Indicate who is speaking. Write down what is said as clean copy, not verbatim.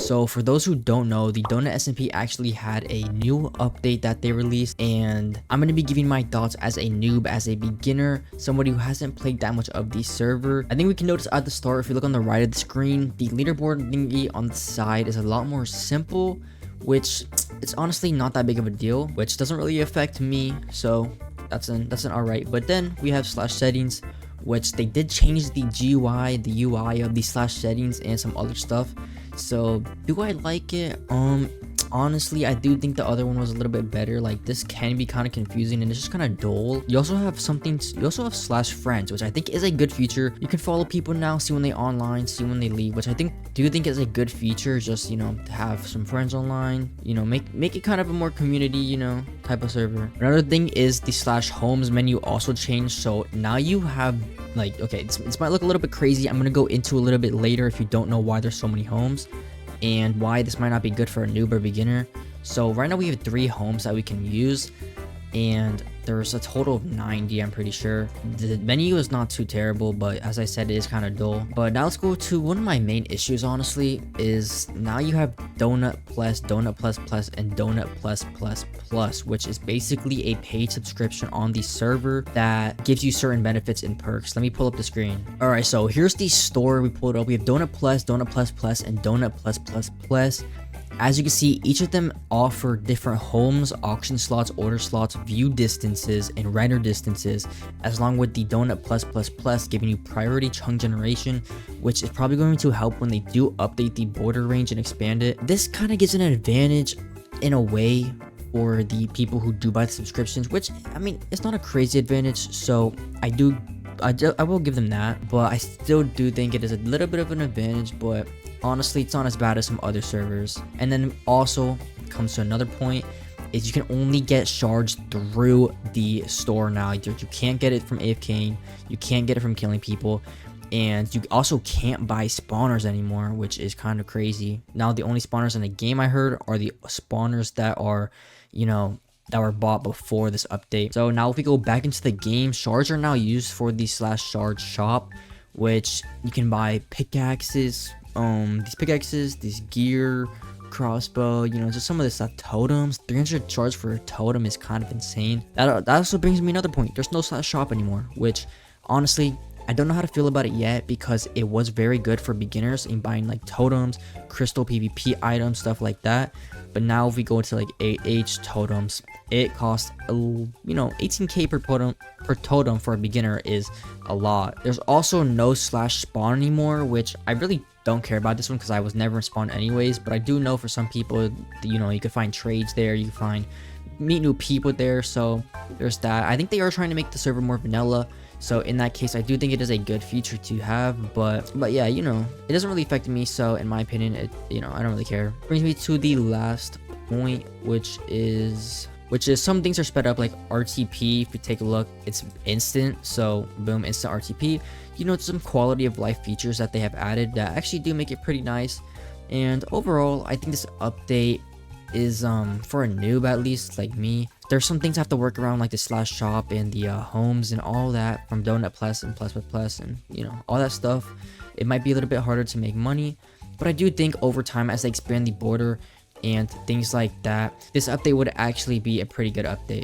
Speaker 1: So for those who don't know, the Donut SMP actually had a new update that they released, and I'm going to be giving my thoughts as a noob, as a beginner, somebody who hasn't played that much of the server. I think we can notice at the start, if you look on the right of the screen, the leaderboard thingy on the side is a lot more simple, which it's honestly not that big of a deal, which doesn't really affect me, so that's an alright. But then we have slash settings, which they did change the GUI, the UI of the slash settings and some other stuff. So do I like it? Honestly, I do think the other one was a little bit better. Like, this can be kind of confusing and it's just kind of dull. You also have slash friends, which I think is a good feature. You can follow people now, see when they online, see when they leave, which I do think is a good feature. Just, you know, to have some friends online, you know, make it kind of a more community, you know, type of server. Another thing is the slash homes menu also changed. So now you have, like, okay, this might look a little bit crazy. I'm gonna go into a little bit later if you don't know why there's so many homes and why this might not be good for a noob or beginner. So right now we have 3 homes that we can use, and there's a total of 90, I'm pretty sure. The menu is not too terrible, but as I said, it is kind of dull. But now let's go to one of my main issues, honestly, is now you have Donut Plus, Donut Plus Plus, and Donut Plus Plus Plus, which is basically a paid subscription on the server that gives you certain benefits and perks. Let me pull up the screen. All right, so here's the store. We pulled it up. We have Donut Plus, Donut Plus Plus, and Donut Plus Plus Plus. As you can see, each of them offer different homes, auction slots, order slots, view distances, and render distances, as along with the Donut Plus Plus Plus giving you priority chunk generation, which is probably going to help when they do update the border range and expand it. This kind of gives an advantage in a way for the people who do buy the subscriptions, which, I mean, it's not a crazy advantage, so I will give them that, but I still do think it is a little bit of an advantage, but honestly, it's not as bad as some other servers. And then also comes to another point, is you can only get shards through the store now. You can't get it from AFKing, you can't get it from killing people, and you also can't buy spawners anymore, which is kind of crazy. Now the only spawners in the game I heard are the spawners that are, you know, that were bought before this update. So now if we go back into the game, shards are now used for the slash shard shop, which you can buy pickaxes, these gear, crossbow, you know, just some of this stuff. Totems, 300 shards for a totem is kind of insane. That also brings me another point. There's no slash shop anymore, which honestly, I don't know how to feel about it yet, because it was very good for beginners in buying like totems, crystal PvP items, stuff like that. But now if we go to like AH totems, it costs, you know, 18k per totem for a beginner is a lot. There's also no slash spawn anymore, which I really don't care about this one because I was never in spawn anyways. But I do know for some people, you know, you could find trades there, you can meet new people there, so there's that. I think they are trying to make the server more vanilla, so in that case I do think it is a good feature to have. But yeah, you know, it doesn't really affect me, so in my opinion, it, you know, I don't really care. Brings me to the last point, which is some things are sped up, like RTP. If you take a look, it's instant, so boom, instant RTP. You know, some quality of life features that they have added that actually do make it pretty nice. And overall, I think this update is for a noob, at least like me, there's some things I have to work around, like the slash shop and the homes and all that from Donut Plus and Plus Plus Plus, and you know, all that stuff. It might be a little bit harder to make money, but I do think over time, as they expand the border and things like that, this update would actually be a pretty good update.